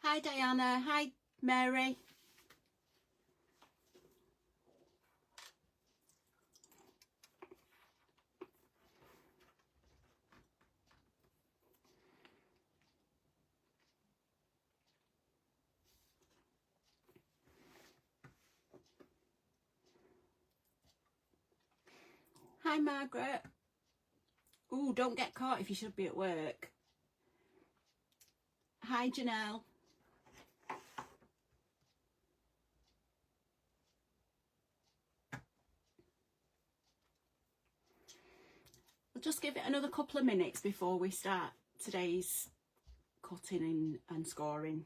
Hi Diana, hi Mary. Hi Margaret. Ooh, don't get caught if you should be at work. Hi Janelle. We'll just give it another couple of minutes before we start today's cutting and scoring.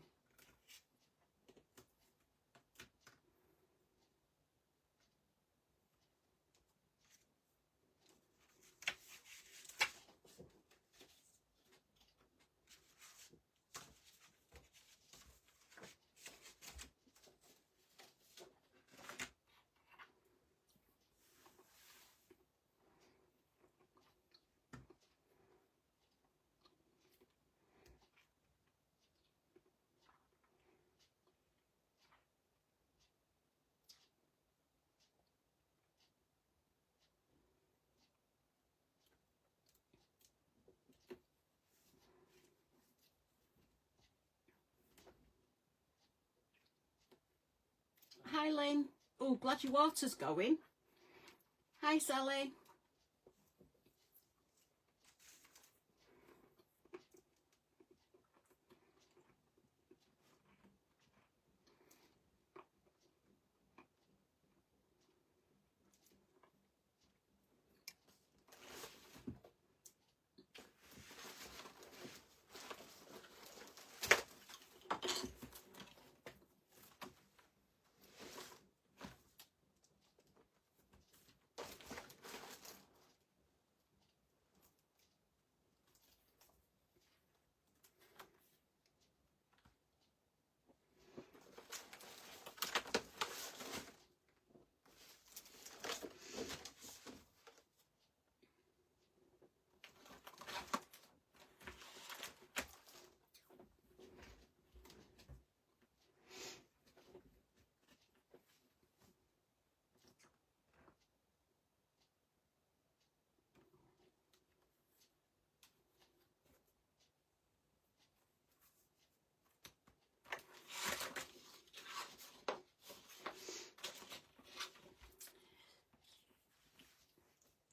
Hi Lynn. Oh, glad your water's going. Hi Sally.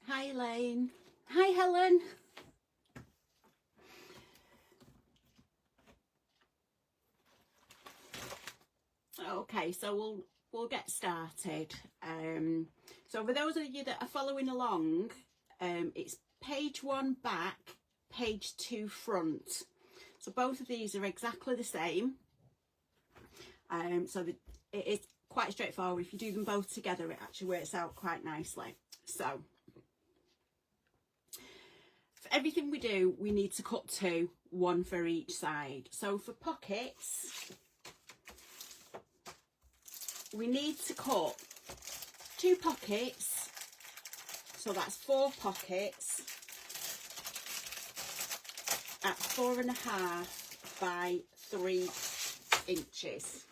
Hi Elaine. Hi Helen. Okay, so we'll get started. So for those of you that are following along, it's page 1 back, page 2 front. So both of these are exactly the same. So it is quite straightforward. If you do them both together, it actually works out quite nicely. So for everything we do, we need to cut 2, 1 for each side. So for pockets, we need to cut 2 pockets, so that's 4 pockets at 4.5 by 3 inches.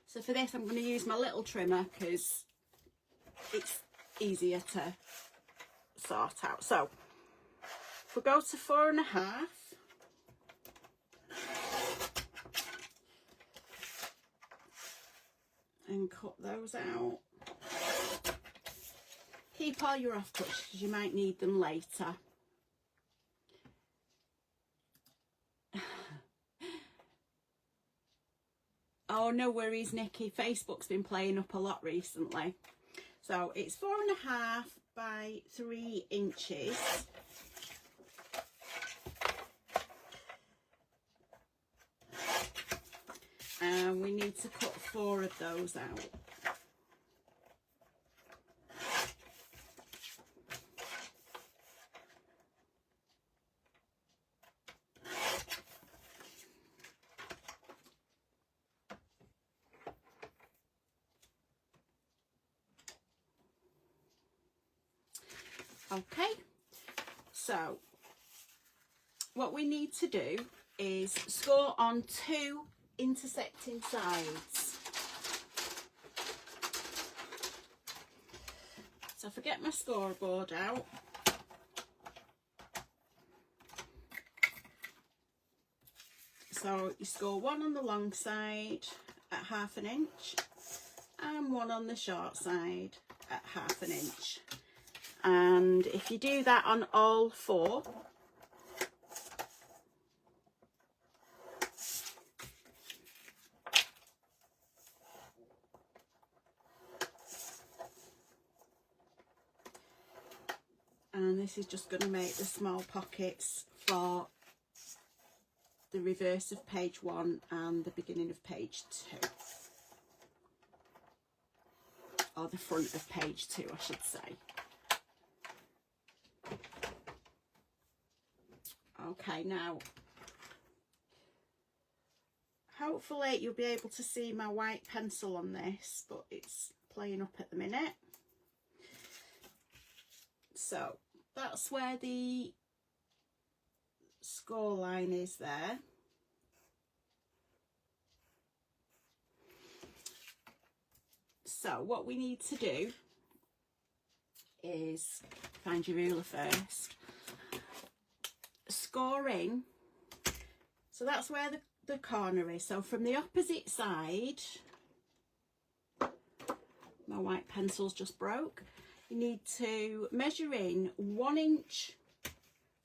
So for this I'm going to use my little trimmer because it's easier to sort out. So if we go to 4.5, and cut those out. Keep all your off cuts because you might need them later. Oh, no worries, Nikki. Facebook's been playing up a lot recently. So it's 4.5 by 3 inches. And we need to cut 4 of those out. Okay, so what we need to do is score on 2 intersecting sides. So if I get my scoreboard out, so you score 1 on the long side at 1/2 inch and 1 on the short side at 1/2 inch. And if you do that on all 4, and this is just going to make the small pockets for the reverse of page 1 and the beginning of page 2, or the front of page 2 I should say. Okay, now hopefully you'll be able to see my white pencil on this, but it's playing up at the minute. So that's where the score line is there. So what we need to do is find your ruler first. Scoring, so that's where the corner is. So from the opposite side, my white pencil's just broke. You need to measure in 1 inch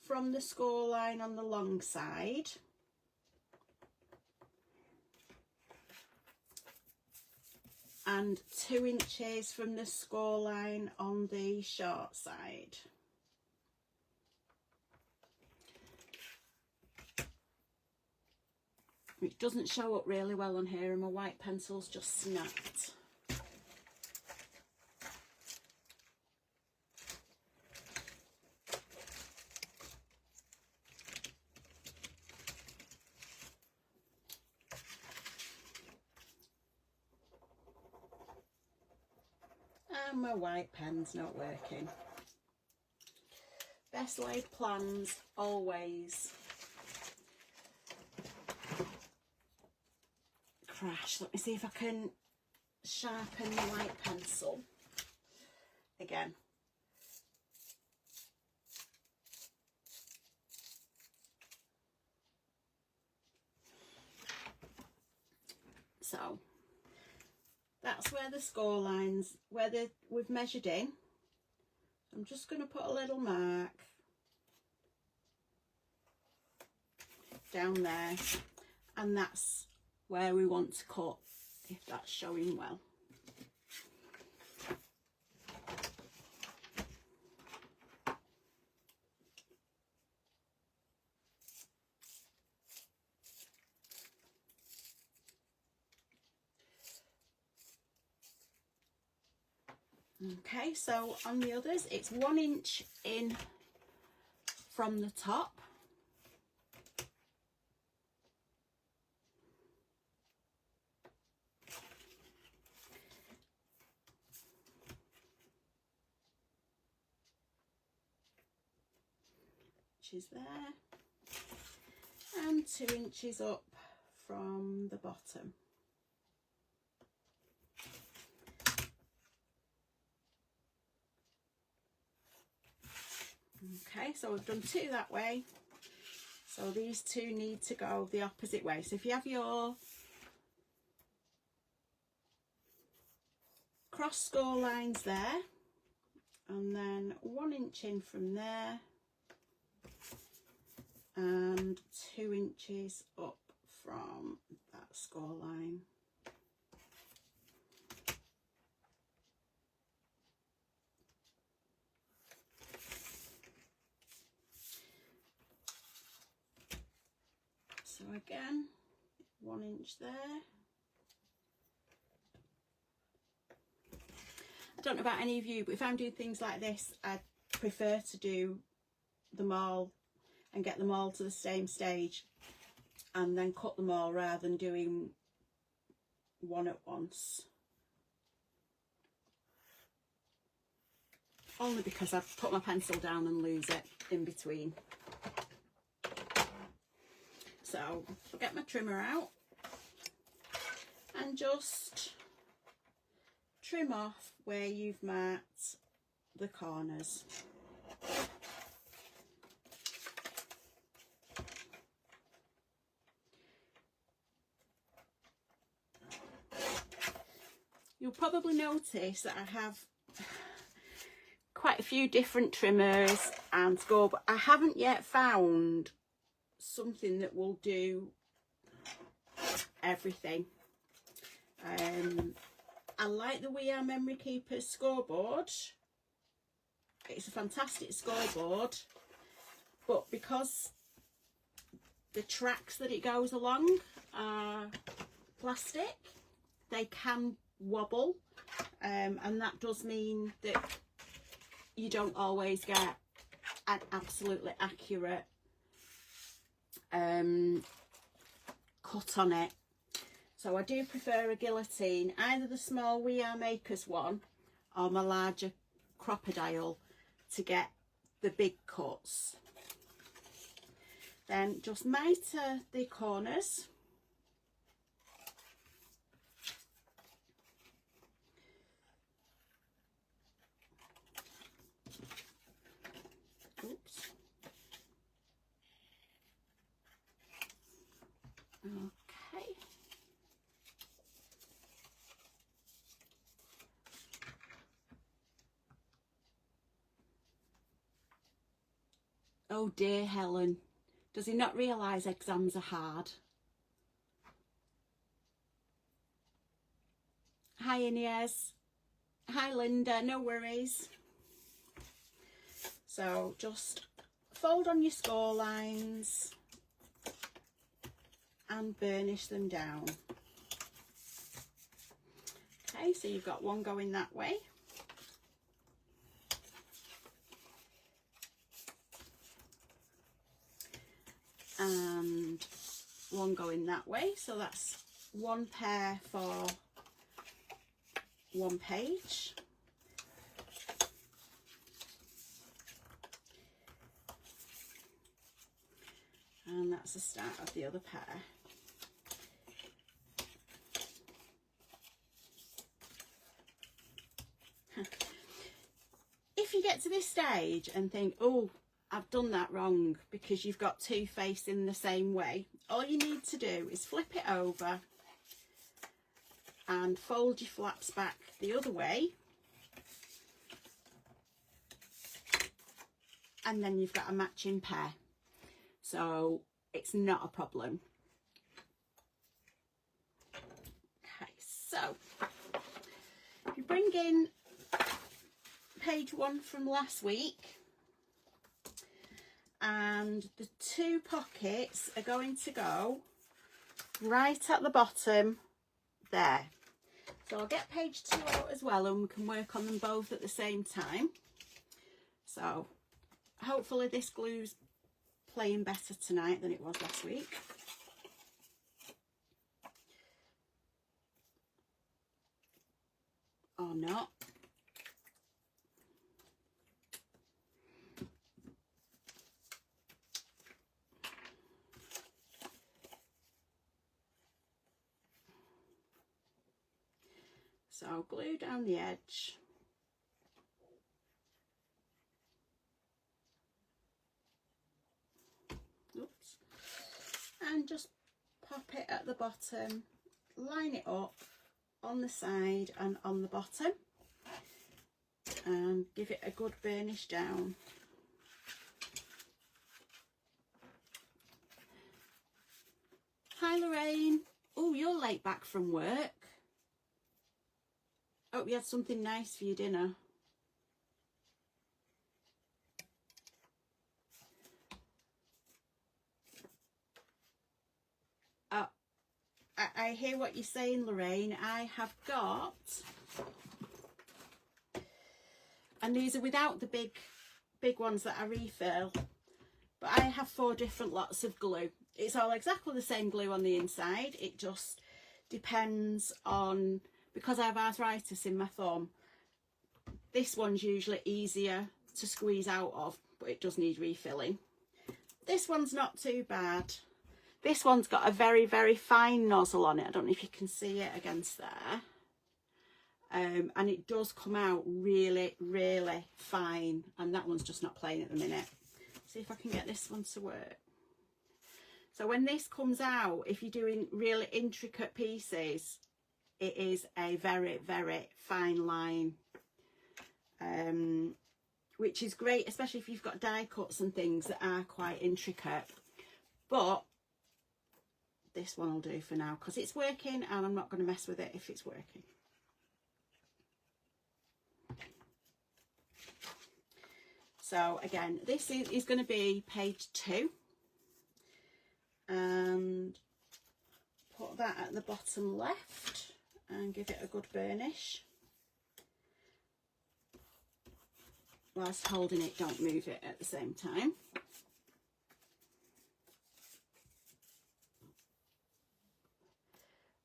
from the score line on the long side, and 2 inches from the score line on the short side. It doesn't show up really well on here and my white pencil's just snapped. And my white pen's not working. Best laid plans always crash. Let me see if I can sharpen the white pencil again. So that's where the score lines, where we've measured in. I'm just going to put a little mark down there, and that's where we want to cut, if that's showing well. Okay, so on the others it's 1 inch in from the top, which is there, and 2 inches up from the bottom. Okay, so we've done 2 that way, so these 2 need to go the opposite way. So if you have your cross score lines there, and then 1 inch in from there, and 2 inches up from that score line. So again, 1 inch there. I don't know about any of you, but if I'm doing things like this, I prefer to do them all and get them all to the same stage and then cut them all, rather than doing one at once. Only because I put my pencil down and lose it in between. So I'll get my trimmer out and just trim off where you've marked the corners. You'll probably notice that I have quite a few different trimmers and score, but I haven't yet found something that will do everything. I like the We Are Memory Keepers scoreboard. It's a fantastic scoreboard, but because the tracks that it goes along are plastic, they can wobble, and that does mean that you don't always get an absolutely accurate cut on it. So I do prefer a guillotine, either the small We Are Makers one or my larger crocodile, to get the big cuts. Then just mitre the corners. Oops. Okay. Oh dear, Helen. Does he not realise exams are hard? Hi, Inez. Hi, Linda. No worries. So just fold on your score lines and burnish them down. Okay, so you've got one going that way. And one going that way, so that's one pair for one page. And that's the start of the other pair. If you get to this stage and think, oh, I've done that wrong, because you've got two facing the same way, all you need to do is flip it over and fold your flaps back the other way, and then you've got a matching pair. So it's not a problem. Okay, so if you bring in page 1 from last week, and the 2 pockets are going to go right at the bottom there. So I'll get page 2 out as well, and we can work on them both at the same time. So hopefully this glue's playing better tonight than it was last week. Or not. So I'll glue down the edge. Oops. And just pop it at the bottom, line it up on the side and on the bottom, and give it a good burnish down. Hi Lorraine. Oh, you're late back from work. Hope you had something nice for your dinner. I hear what you're saying, Lorraine. I have got, and these are without the big ones that I refill, but I have 4 different lots of glue. It's all exactly the same glue on the inside. It just depends on, because I have arthritis in my thumb, this one's usually easier to squeeze out of, but it does need refilling. This one's not too bad. This one's got a very, very fine nozzle on it. I don't know if you can see it against there. And it does come out really, really fine. And that one's just not playing at the minute. See if I can get this one to work. So when this comes out, if you're doing really intricate pieces, it is a very, very fine line. Which is great, especially if you've got die cuts and things that are quite intricate. But this one will do for now because it's working, and I'm not going to mess with it if it's working. So again, this is going to be page 2, and put that at the bottom left and give it a good burnish. Whilst holding it, don't move it at the same time.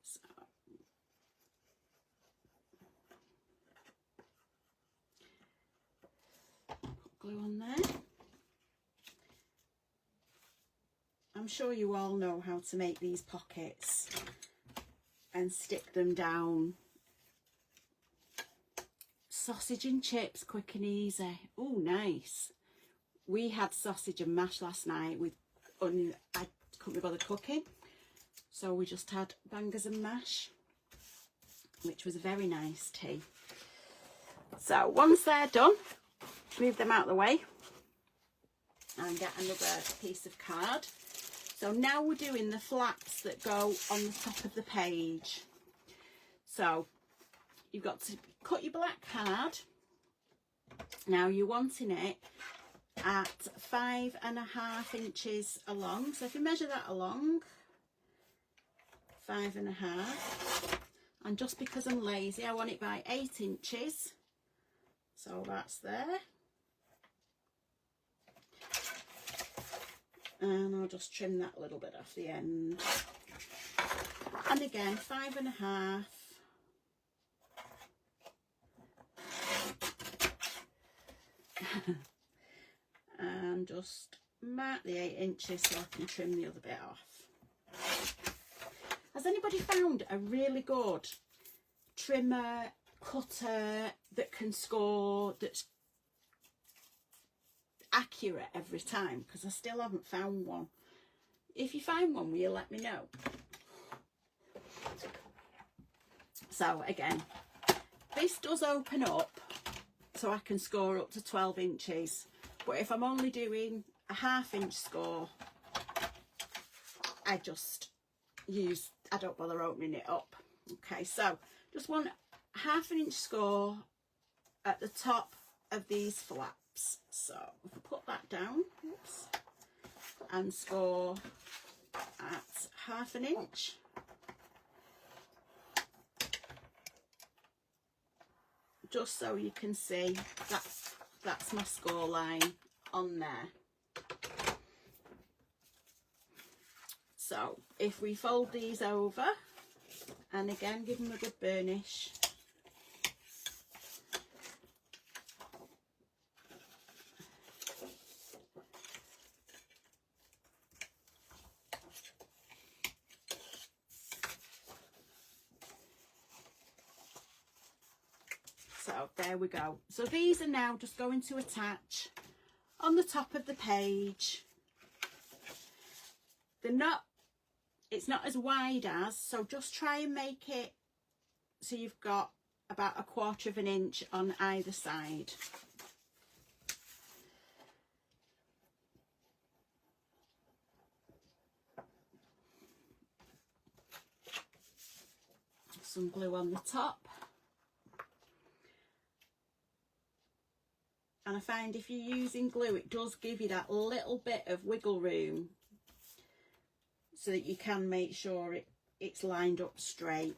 So, put glue on there. I'm sure you all know how to make these pockets and stick them down. Sausage and chips, quick and easy. Oh, nice. We had sausage and mash last night with onion. I couldn't be bothered cooking, so we just had bangers and mash, which was a very nice tea. So once they're done, move them out of the way and get another piece of card. So now we're doing the flaps that go on the top of the page. So you've got to cut your black card. Now you're wanting it at 5.5 inches along. So if you measure that along, 5.5. And just because I'm lazy, I want it by 8 inches. So that's there. And I'll just trim that a little bit off the end. And again, 5.5. And just mark the 8 inches so I can trim the other bit off. Has anybody found a really good trimmer, cutter that can score, that's accurate every time? Because I still haven't found one. If you find one, will you let me know? So again, this does open up so I can score up to 12 inches. But if I'm only doing a 1/2 inch score, I don't bother opening it up. Okay, so just want 1/2 inch score at the top of these flaps. So if I put that down, oops, and score at 1/2 inch. Just so you can see that's my score line on there. So if we fold these over and again give them a good burnish, so there we go. So these are now just going to attach on the top of the page. It's not as wide as, so just try and make it so you've got about 1/4 inch on either side. Some glue on the top. And I find if you're using glue, it does give you that little bit of wiggle room so that you can make sure it's lined up straight.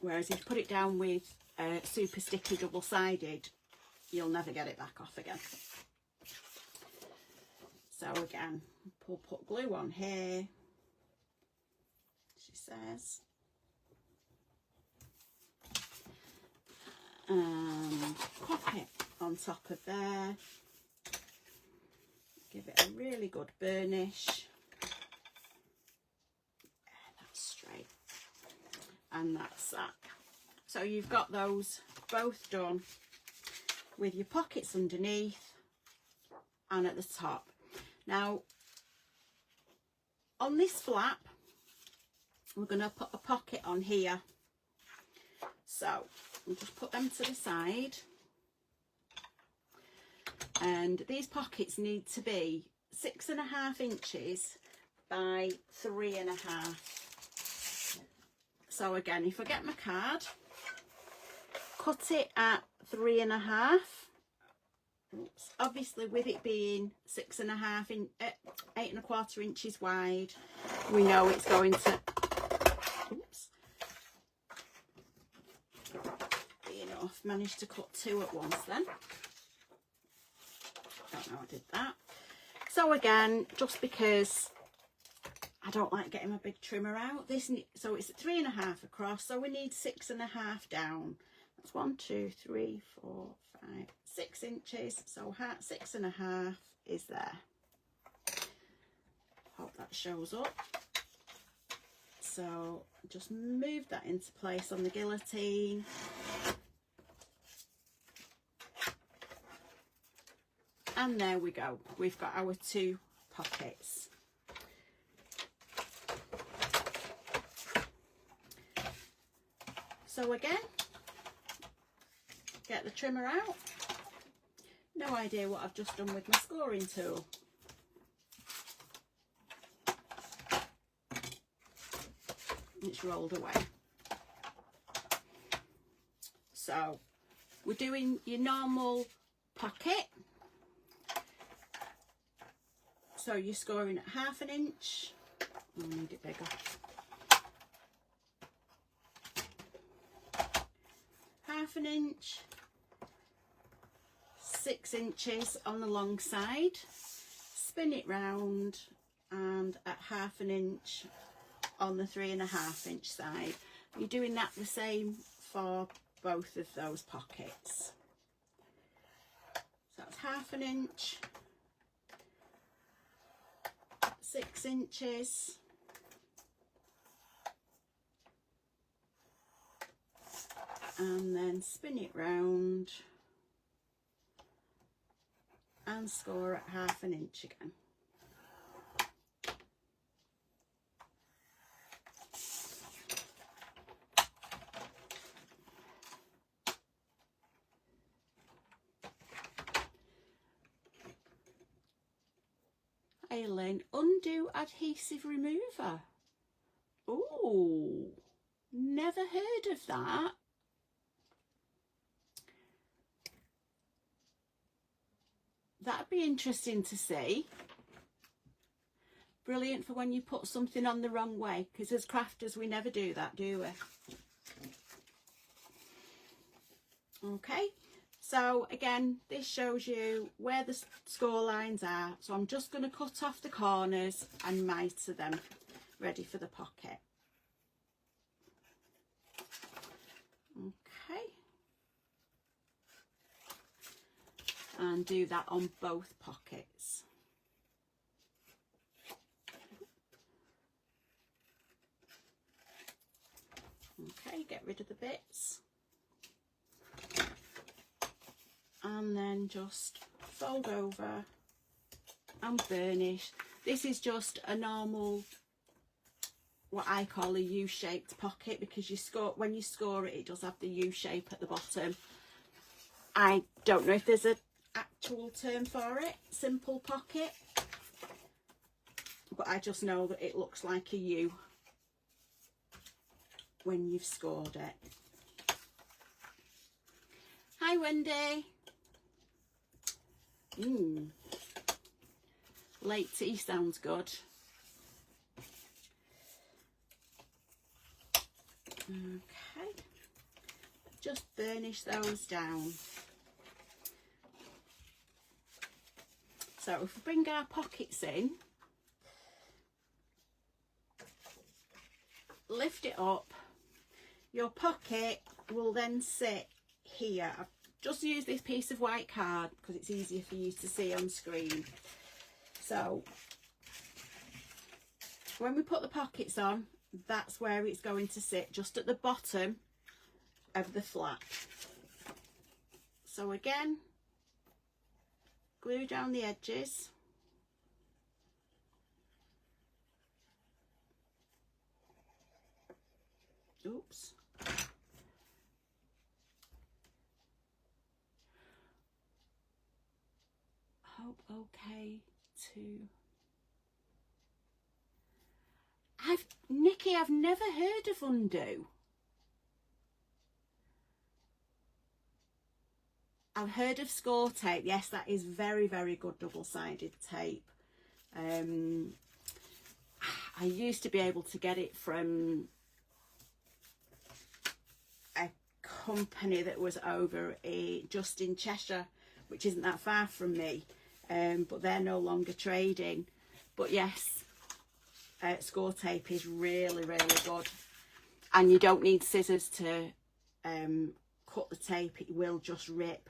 Whereas if you put it down with super sticky double-sided, you'll never get it back off again. So again, we'll put glue on here, she says. And pop it on top of there. Give it a really good burnish. and that's that. So you've got those both done with your pockets underneath and at the top. Now on this flap we're going to put a pocket on here, so we'll just put them to the side, and these pockets need to be 6.5 inches by 3.5. So again, if I get my card, cut it at 3.5. Oops. Obviously with it being 8.25 inches wide, we know it's going to, oops, be enough. Managed to cut 2 at once then. Don't know I did that. So again, just because I don't like getting my big trimmer out, so it's 3.5 across, so we need 6.5 down. That's 1, 2, 3, 4, 5, 6 inches, so 6.5 is there. Hope that shows up. So just move that into place on the guillotine. And there we go, we've got our 2 pockets. So again, get the trimmer out. No idea what I've just done with my scoring tool. It's rolled away. So we're doing your normal pocket. So you're scoring at 1/2 inch. I need it bigger. 1/2 inch, 6 inches on the long side, spin it round, and at 1/2 inch on the 3.5 inch side. You're doing that the same for both of those pockets. So that's 1/2 inch, 6 inches, and then spin it round and score at 1/2 inch again. Aileen, undo adhesive remover. Oh, never heard of that. That'd be interesting to see. Brilliant for when you put something on the wrong way, because as crafters we never do that, do we? Okay, so again, this shows you where the score lines are. So I'm just going to cut off the corners and mitre them ready for the pocket. Okay. And do that on both pockets. Okay, get rid of the bits. And then just fold over and burnish. This is just a normal, what I call a U-shaped pocket, because when you score it, it does have the U shape at the bottom. I don't know if there's an actual term for it, simple pocket, but I just know that it looks like a U when you've scored it. Hi Wendy. Late tea sounds good. Okay, just burnish those down. So if we bring our pockets in, lift it up, your pocket will then sit here. I've just used this piece of white card because it's easier for you to see on screen. So when we put the pockets on, that's where it's going to sit, just at the bottom of the flap. So again, glue down the edges. Oops. Hope okay to... Nikki, I've never heard of undo. I've heard of score tape. Yes, that is very, very good double-sided tape. I used to be able to get it from a company that was over just in Cheshire, which isn't that far from me, but they're no longer trading. But yes, score tape is really, really good, and you don't need scissors to cut the tape. It will just rip.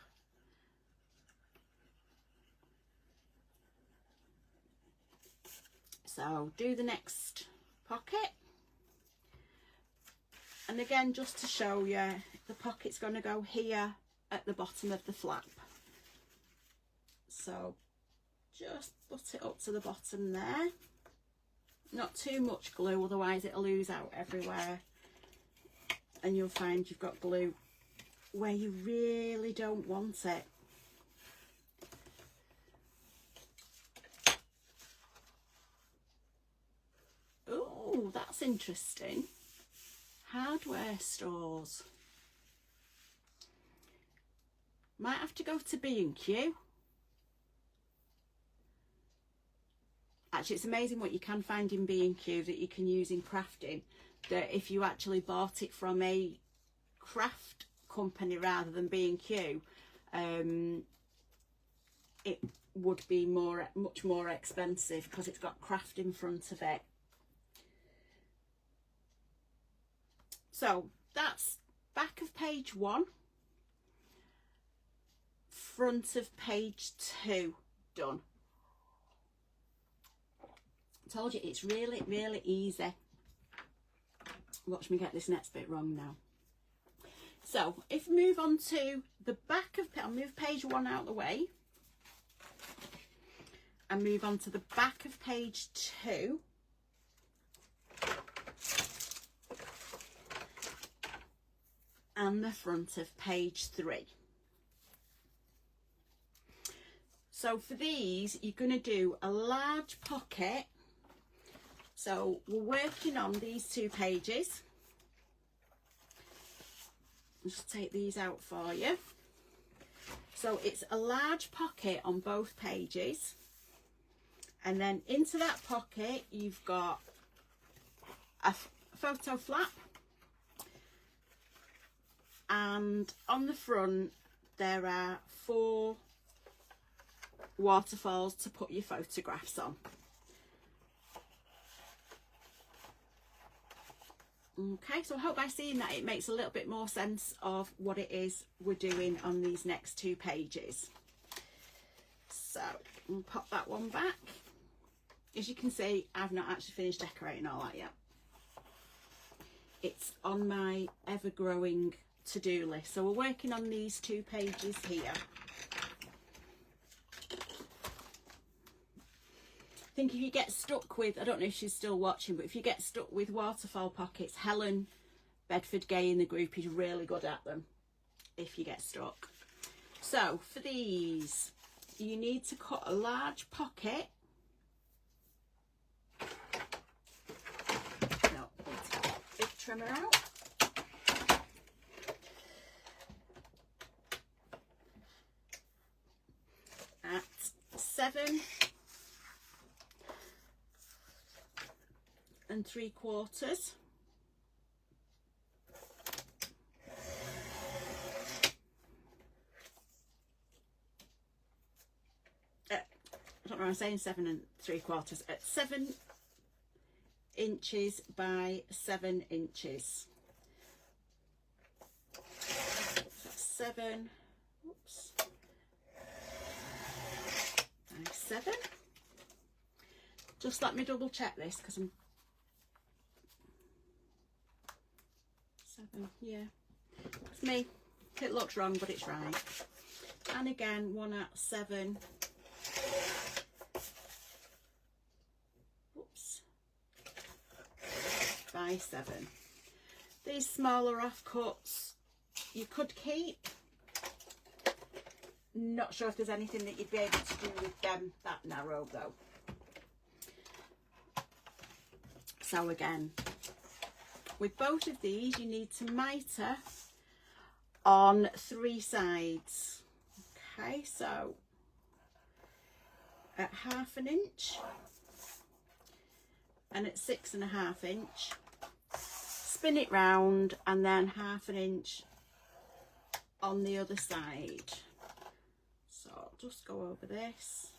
So do the next pocket, and again, just to show you, the pocket's going to go here at the bottom of the flap. So just put it up to the bottom there. Not too much glue, otherwise it'll ooze out everywhere, and you'll find you've got glue where you really don't want it. Oh, that's interesting. Hardware stores. Might have to go to B&Q. Actually, it's amazing what you can find in B&Q that you can use in crafting, that if you actually bought it from a craft company rather than B&Q, it would be much more expensive because it's got craft in front of it. So that's back of page 1, front of page 2 done. I told you it's really, really easy. Watch me get this next bit wrong now. So if we move on to the back of, I'll move page 1 out of the way and move on to the back of page 2. And the front of page 3. So for these, you're going to do a large pocket. So we're working on these 2 pages. I'll just take these out for you. So it's a large pocket on both pages. And then into that pocket, you've got a photo flap. And on the front, there are 4 waterfalls to put your photographs on. Okay, so I hope by seeing that it makes a little bit more sense of what it is we're doing on these next 2 pages. So we'll pop that one back. As you can see, I've not actually finished decorating all that yet. It's on my ever-growing to-do list. So we're working on these 2 pages here. I think if you get stuck with, I don't know if she's still watching, but if you get stuck with waterfall pockets, Helen Bedford Gay in the group is really good at them if you get stuck. So for these, you need to cut a large pocket. No, let's get a big trimmer out. At 7 3/4. I don't know, I'm saying 7 3/4 at 7 inches by 7 inches. That's 7. Oops. 7. Just let me double check this because I'm 7, yeah. It's me. It looks wrong, but it's right. And again, one at 7. Oops. By 7. These smaller offcuts you could keep. Not sure if there's anything that you'd be able to do with them that narrow though. So again, with both of these you need to mitre on 3 sides. Okay, so at 1/2 inch and at 6.5 inch, spin it round and then 1/2 inch on the other side. So I'll just go over this.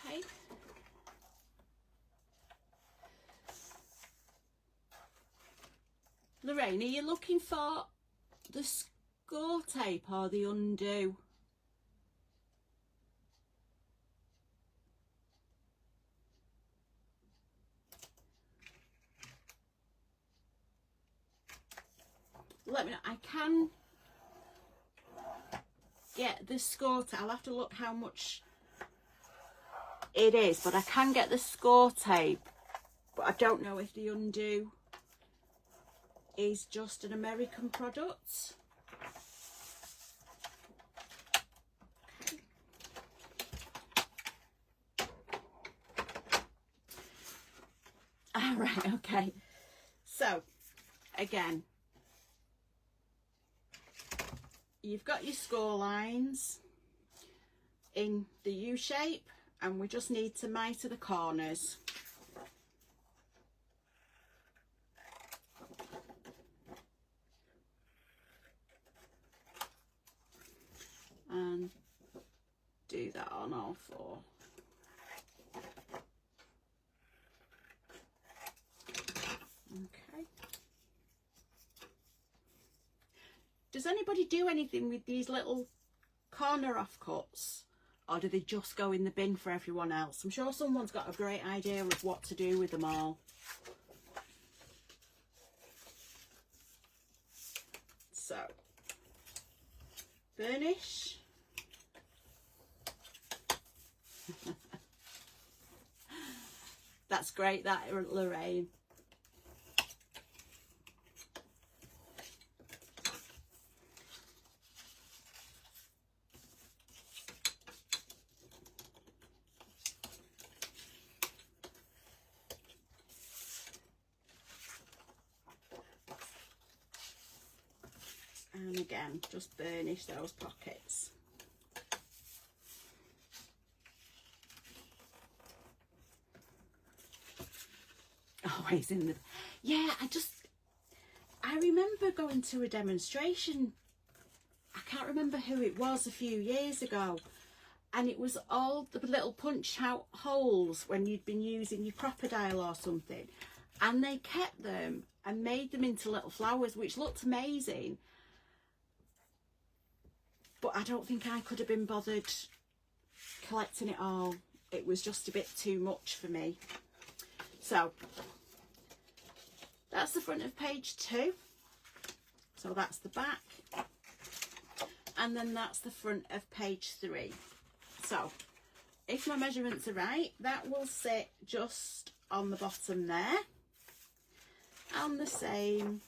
Okay. Lorraine, are you looking for the score tape or the undo? Let me know. I can get the score tape. I'll have to look how much it is, but I can get the score tape, but I don't know if the undo is just an American product. Okay. All right, okay. So again, you've got your score lines in the U shape, and we just need to mitre the corners. And do that on all 4. Okay. Does anybody do anything with these little corner offcuts, or do they just go in the bin for everyone else? I'm sure someone's got a great idea of what to do with them all. So, burnish. That's great, that, Lorraine. And again, just burnish those pockets. Always in the... Yeah, I remember going to a demonstration. I can't remember who it was, a few years ago. And it was all the little punch out holes when you'd been using your crocodile or something. And they kept them and made them into little flowers, which looked amazing. But I don't think I could have been bothered collecting it all. It was just a bit too much for me. So that's the front of page 2. So that's the back. And then that's the front of page 3. So if my measurements are right, that will sit just on the bottom there. And the same,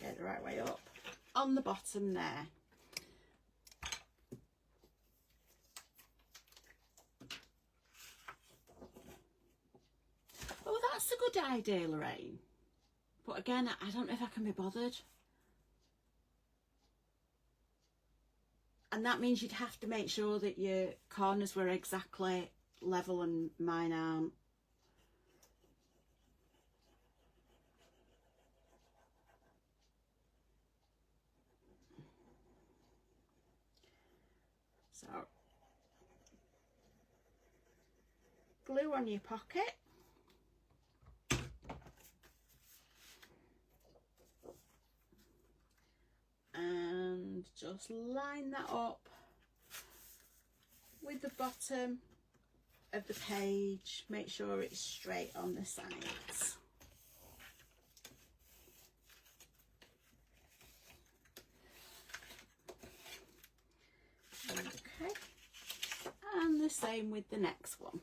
get the right way up, on the bottom there. Oh, that's a good idea, Lorraine. But again, I don't know if I can be bothered. And that means you'd have to make sure that your corners were exactly level, and mine aren't. So, glue on your pocket. just line that up with the bottom of the page. Make sure it's straight on the sides. Okay, and the same with the next one.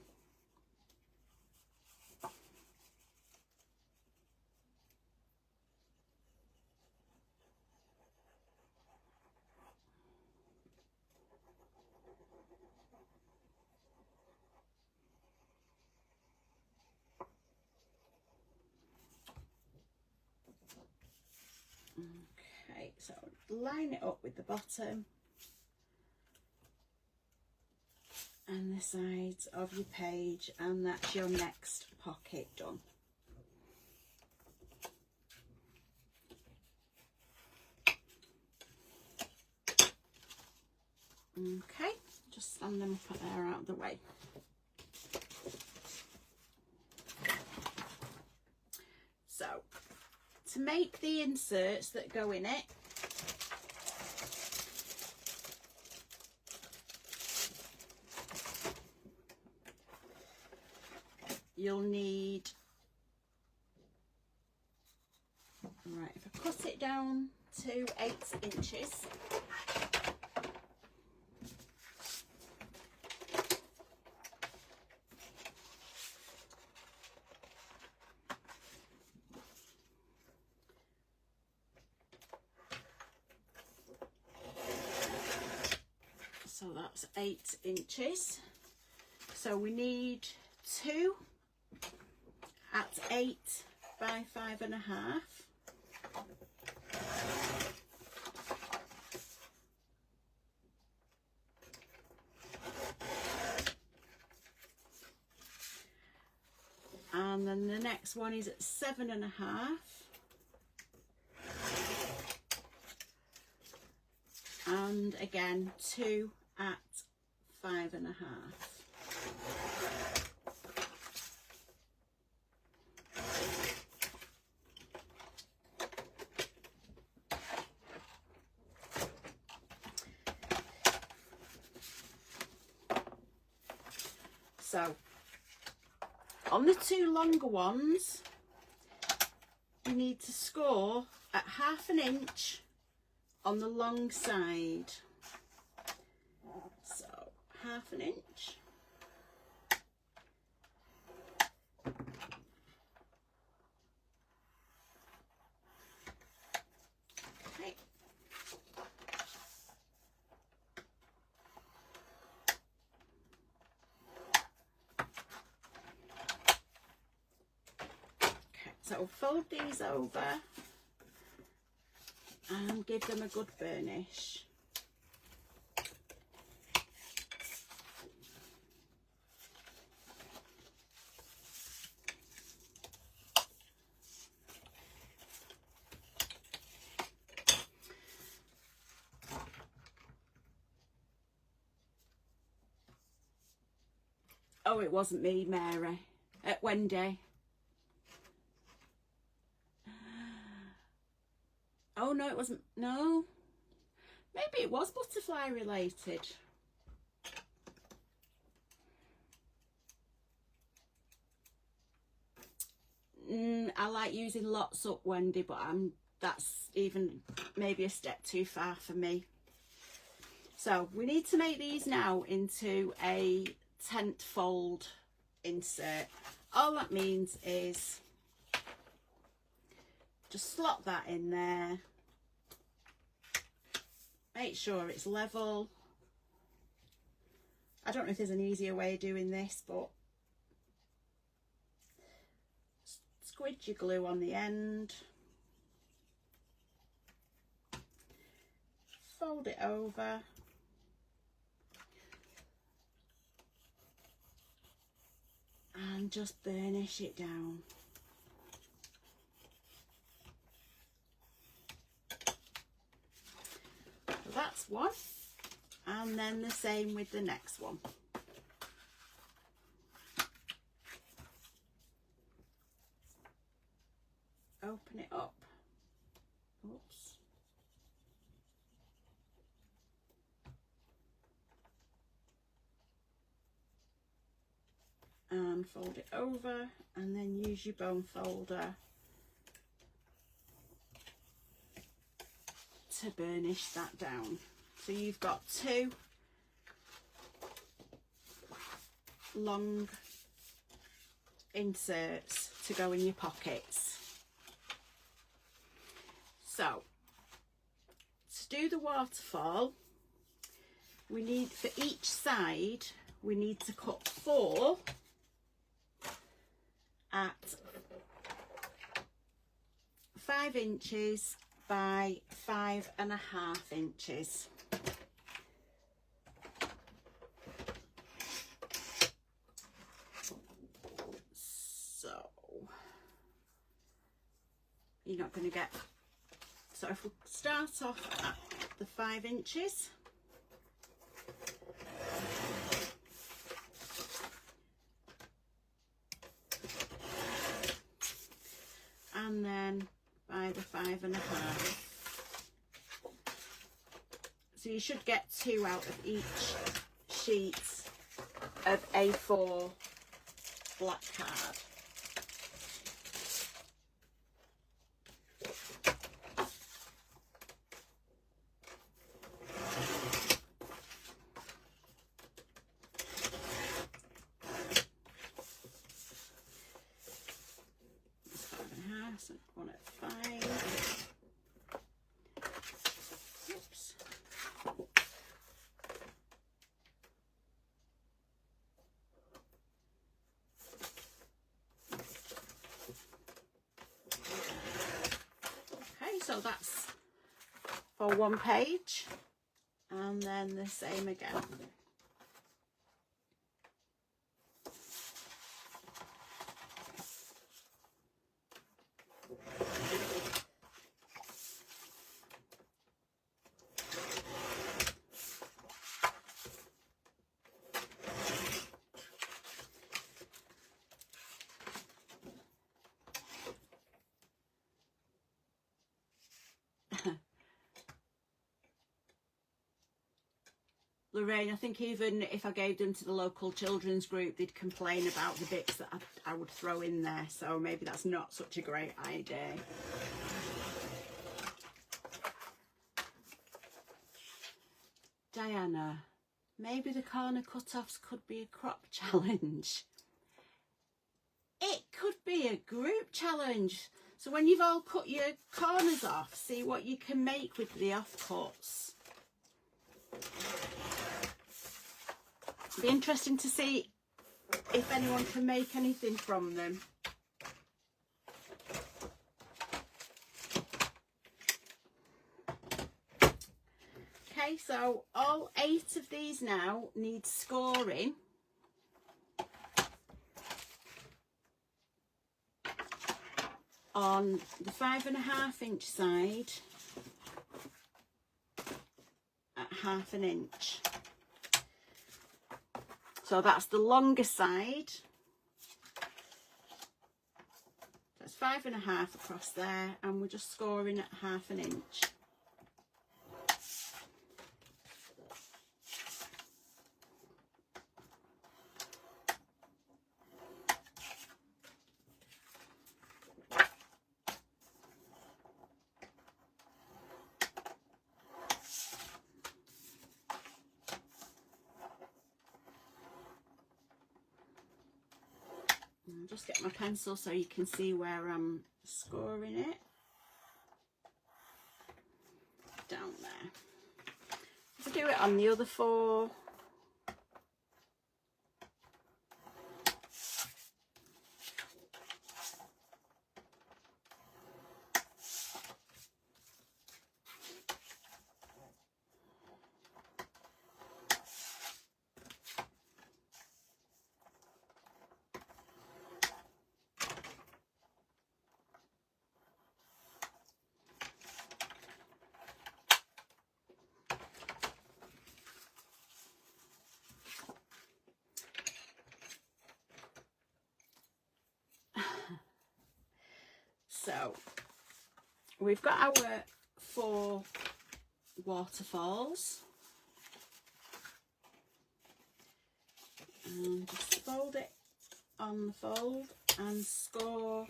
Okay, so line it up with the bottom and the sides of your page, and that's your next pocket done. Okay, just stand them up there out of the way. So, to make the inserts that go in it, you'll need, right, if I cut it down to 8 inches, so that's 8 inches. So we need 2 at 8 by 5.5. And then the next one is at 7.5. And again 2 at 5.5. So on the 2 longer ones, you need to score at 1/2 inch on the long side. So 1/2 inch. Okay. So fold these over and give them a good burnish. Oh, it wasn't me, Mary. Wendy. Oh no, it wasn't. No, maybe it was butterfly related. I like using lots up, Wendy, but that's even maybe a step too far for me. So we need to make these now into a tent fold insert. All that means is just slot that in there, make sure it's level. I don't know if there's an easier way of doing this, but squidge your glue on the end, fold it over, and just burnish it down. So that's one, and then the same with the next one. Open it up. Oops. and fold it over, and then use your bone folder to burnish that down. So you've got 2 long inserts to go in your pockets. So to do the waterfall, we need, for each side, we need to cut 4 at 5 inches by 5.5 inches. So you're not going to get, so if we start off at the 5 inches, and then by the 5.5. So you should get 2 out of each sheet of A4 black card. So 1 at 5. Oops. Okay, so that's for 1 page, and then the same again. Lorraine, I think even if I gave them to the local children's group, they'd complain about the bits that I would throw in there, so maybe that's not such a great idea. Diana, maybe the corner cut-offs could be a crop challenge. It could be a group challenge. So when you've all cut your corners off, see what you can make with the offcuts. It'll be interesting to see if anyone can make anything from them. Okay, so all 8 of these now need scoring. On the 5.5 inch side at 1/2 inch. So that's the longer side. That's 5.5 across there, and we're just scoring at 1/2 inch. I'll just get my pencil so you can see where I'm scoring it. Down there. If I do it on the other 4, so we've got our 4 waterfalls, and just fold it on the fold and score,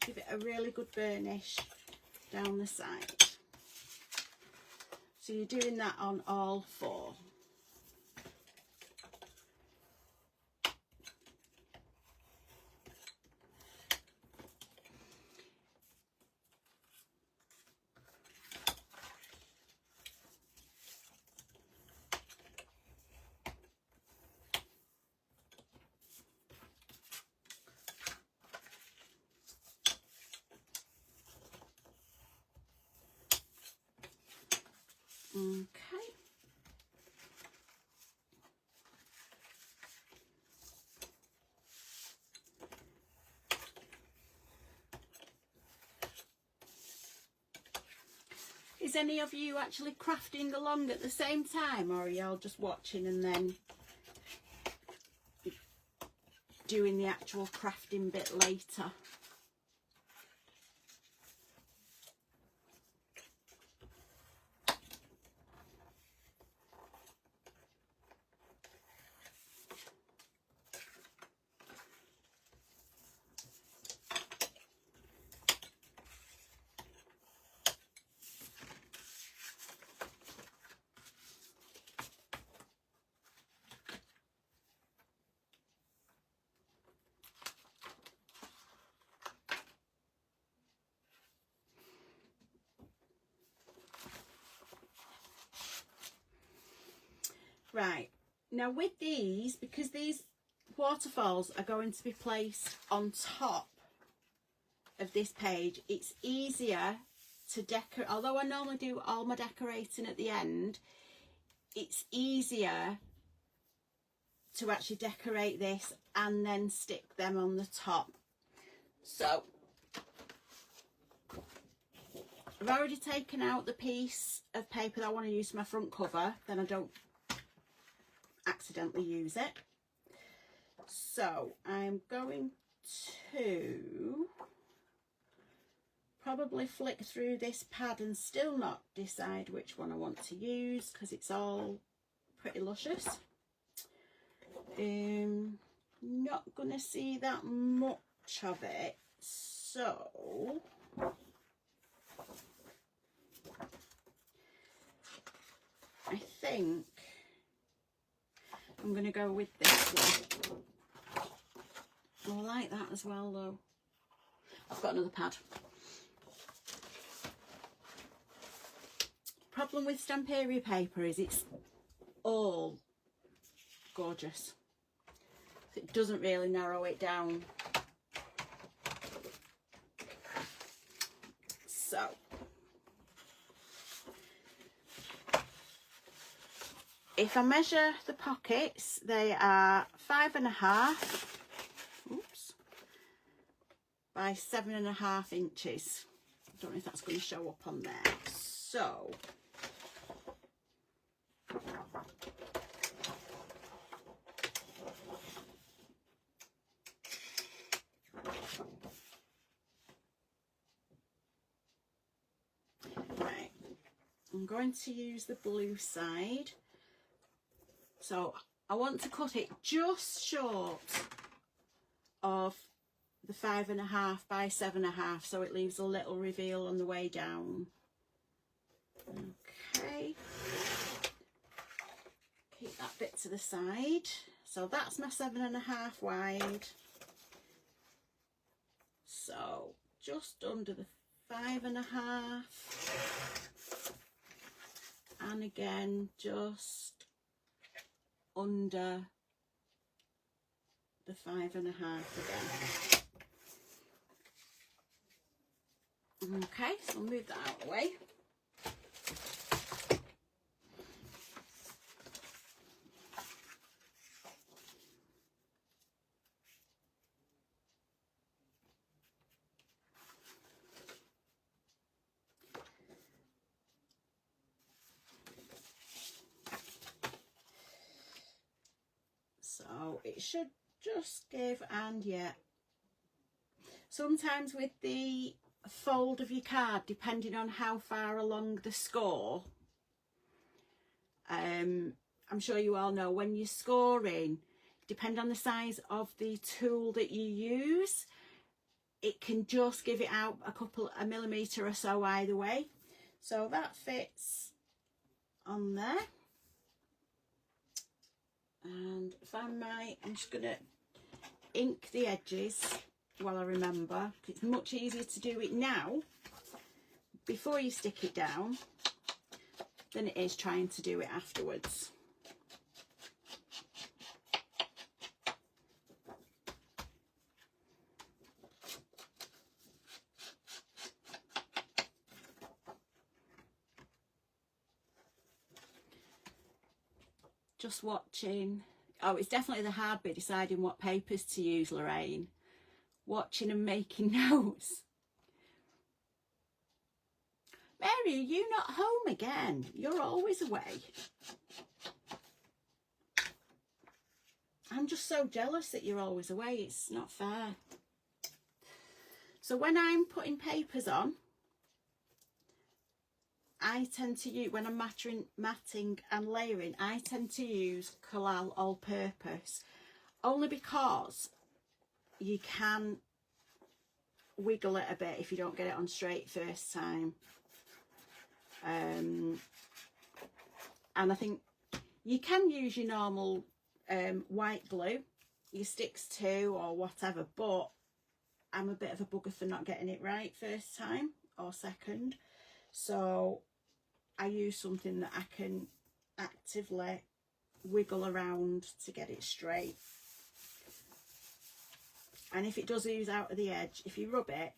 give it a really good burnish down the side. So you're doing that on all 4. Okay. Is any of you actually crafting along at the same time, or are you all just watching and then doing the actual crafting bit later? Right, now with these, because these waterfalls are going to be placed on top of this page, it's easier to decorate. Although I normally do all my decorating at the end, it's easier to actually decorate this and then stick them on the top. So I've already taken out the piece of paper that I want to use for my front cover, then I don't accidentally use it. So I'm going to probably flick through this pad and still not decide which one I want to use because it's all pretty luscious. Not gonna see that much of it, so I think I'm going to go with this one. I like that as well though. I've got another pad. Problem with Stamperia paper is it's all gorgeous. It doesn't really narrow it down. So if I measure the pockets, they are 5.5 by 7.5 inches. I don't know if that's going to show up on there. So right, I'm going to use the blue side. So I want to cut it just short of the 5.5 by 7.5, so it leaves a little reveal on the way down. Okay, keep that bit to the side. So that's my 7.5 wide. So just under the 5.5, and again just under the 5.5 again. Okay, so I'll move that out of the way. So it should just give, and yeah, sometimes with the fold of your card, depending on how far along the score, I'm sure you all know when you're scoring, depend on the size of the tool that you use, it can just give it out a millimetre or so either way. So that fits on there. And if I might, I'm just going to ink the edges while I remember. It's much easier to do it now before you stick it down than it is trying to do it afterwards. Just watching. Oh, it's definitely the hard bit, deciding what papers to use, Lorraine. Watching and making notes. Mary, are you not home again? You're always away. I'm just so jealous that you're always away. It's not fair. So when I'm putting papers on, I tend to use, when I'm matting and layering, I tend to use Collal all-purpose, only because you can wiggle it a bit if you don't get it on straight first time. And I think you can use your normal white glue, your Sticks 2 or whatever, but I'm a bit of a bugger for not getting it right first time or second. So I use something that I can actively wiggle around to get it straight. And if it does ooze out of the edge, if you rub it,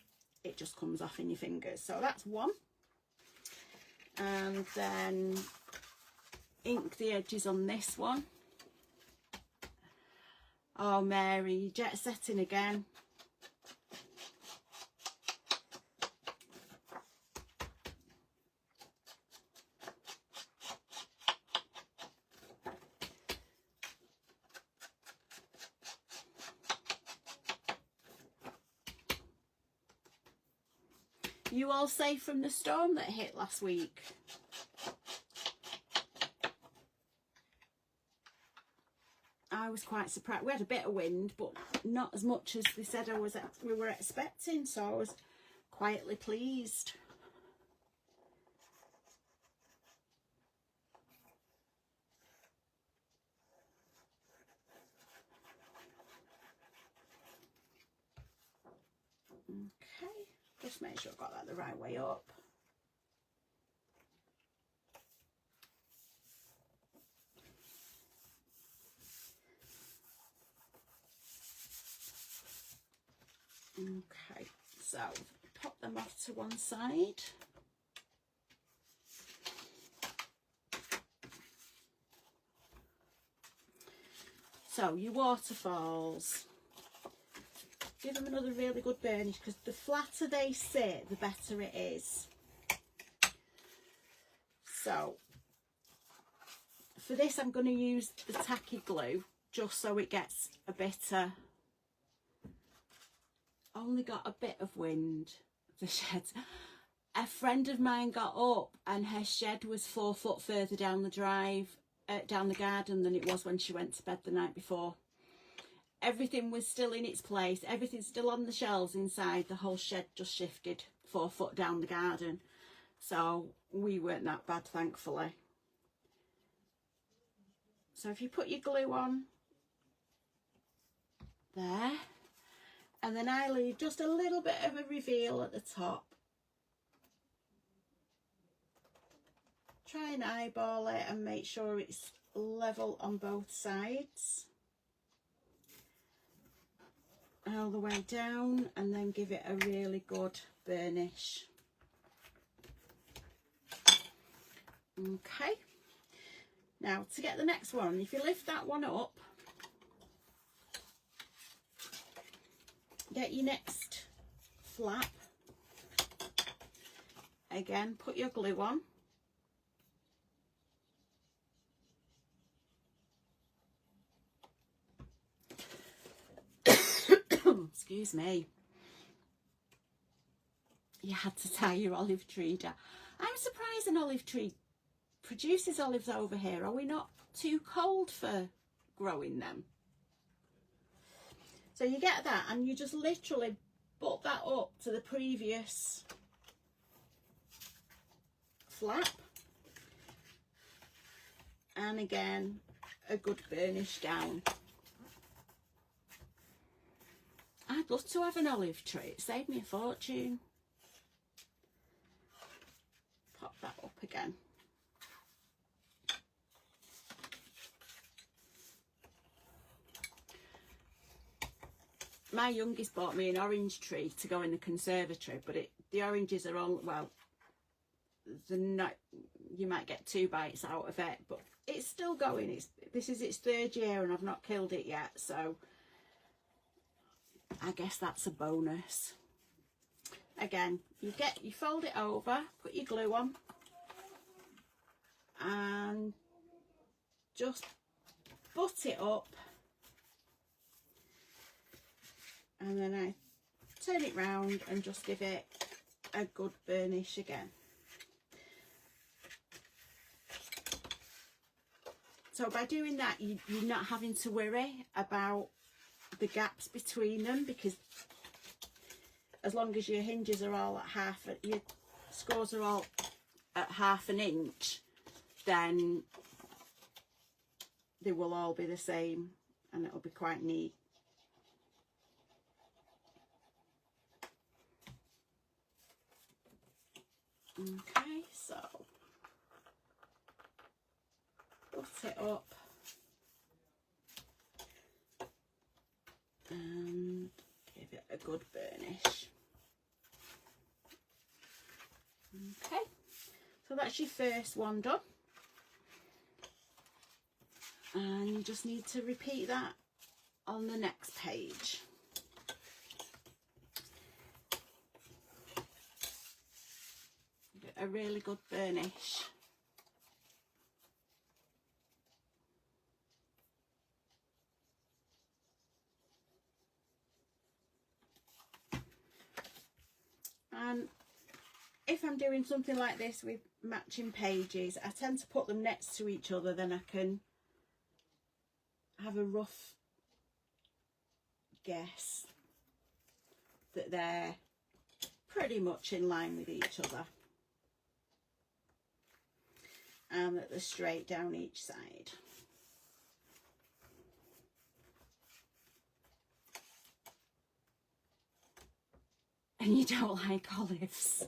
it just comes off in your fingers. So that's one. And then ink the edges on this one. Oh, Mary, jet setting again. You all safe from the storm that hit last week? I was quite surprised. We had a bit of wind, but not as much as they said we were expecting, so I was quietly pleased. Okay, just make sure I've got that the right way up. Okay, so pop them off to one side. So your waterfalls, give them another really good burnish, because the flatter they sit, the better it is. So for this I'm going to use the tacky glue just so it gets a better. Only got a bit of wind. The shed. A friend of mine got up and her shed was 4 foot further down the drive, down the garden than it was when she went to bed the night before. Everything was still in its place. Everything's still on the shelves inside. The whole shed just shifted 4 foot down the garden. So we weren't that bad, thankfully. So if you put your glue on there, and then I leave just a little bit of a reveal at the top. Try and eyeball it and make sure it's level on both sides. All the way down, and then give it a really good burnish. Okay. Now to get the next one, if you lift that one up, get your next flap. Again, put your glue on. Excuse me. You had to tie your olive tree down. I'm surprised an olive tree produces olives over here. Are we not too cold for growing them? So you get that, and you just literally butt that up to the previous flap, and again a good burnish down. I'd love to have an olive tree, it saved me a fortune. Pop that up again. My youngest bought me an orange tree to go in the conservatory, but the oranges are all, well, they're not, you might get 2 bites out of it, but it's still going. This is its 3rd year and I've not killed it yet, so I guess that's a bonus. Again, you fold it over, put your glue on, and just butt it up, and then I turn it round and just give it a good burnish again. So by doing that, you're not having to worry about the gaps between them, because as long as your hinges are all at your scores are all at 1/2 inch, then they will all be the same and it'll be quite neat. Okay, so butt it up and give it a good burnish. Okay, so that's your first one done, and you just need to repeat that on the next page. Get a really good burnish. And if I'm doing something like this with matching pages, I tend to put them next to each other, then I can have a rough guess that they're pretty much in line with each other and that they're straight down each side. And you don't like olives.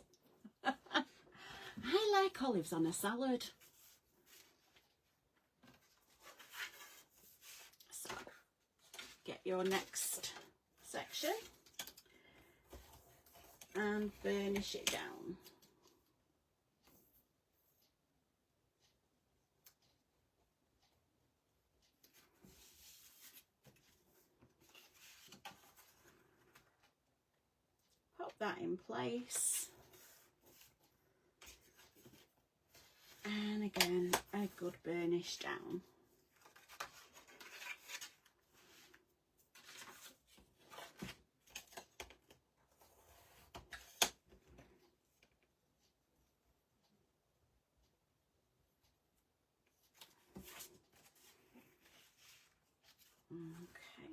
I like olives on a salad. So get your next section and burnish it down. Pop that in place. And again, a good burnish down. Okay.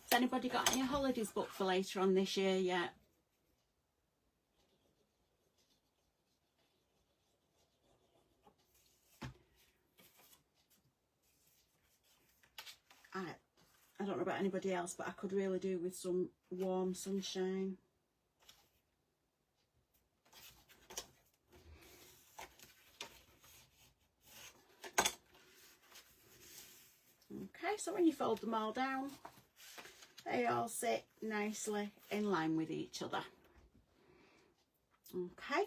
Has anybody got any holidays booked for later on this year yet? I don't know about anybody else, but I could really do with some warm sunshine. Okay, so when you fold them all down, they all sit nicely in line with each other. Okay,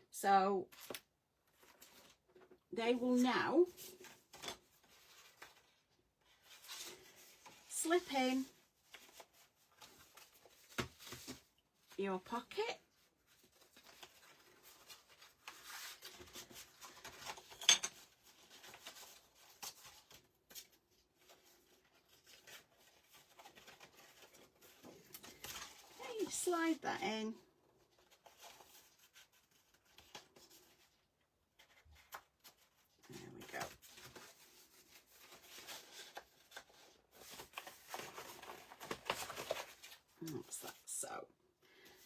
so they will now slip in your pocket. slide that in. There we go. What's that? So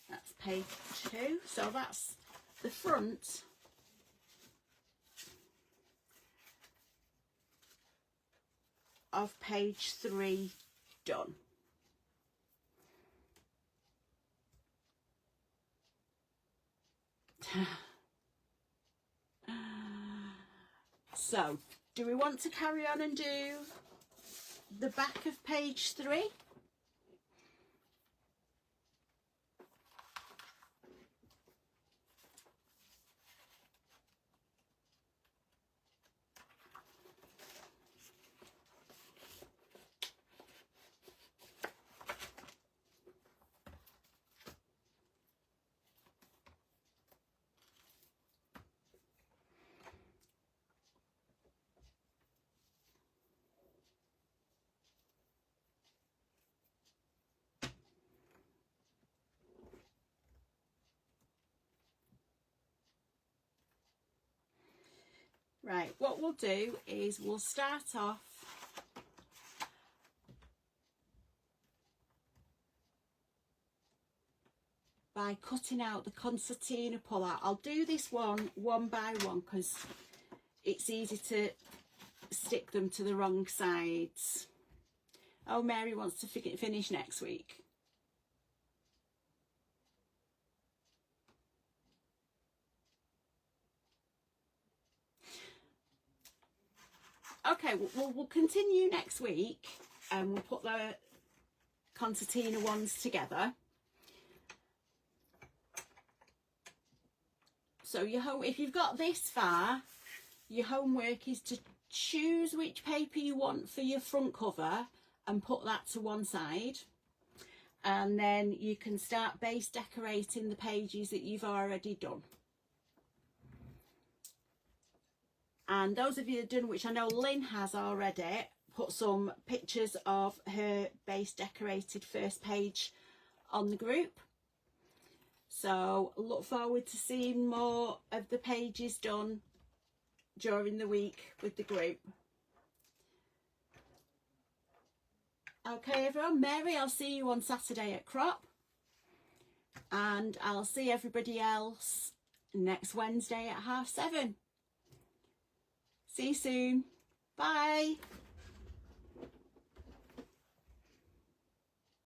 that's page 2. So that's the front of page 3 done. So, do we want to carry on and do the back of page 3? Right, what we'll do is we'll start off by cutting out the concertina pull-out. I'll do this one by one because it's easy to stick them to the wrong sides. Oh, Mary wants to finish next week. Okay, we'll continue next week and we'll put the concertina ones together. So if you've got this far, your homework is to choose which paper you want for your front cover and put that to one side. And then you can start base decorating the pages that you've already done. And those of you that done, which I know Lynn has already, put some pictures of her base decorated first page on the group. So look forward to seeing more of the pages done during the week with the group. Okay everyone, Mary, I'll see you on Saturday at Crop. And I'll see everybody else next Wednesday at 7:30. See you soon. Bye.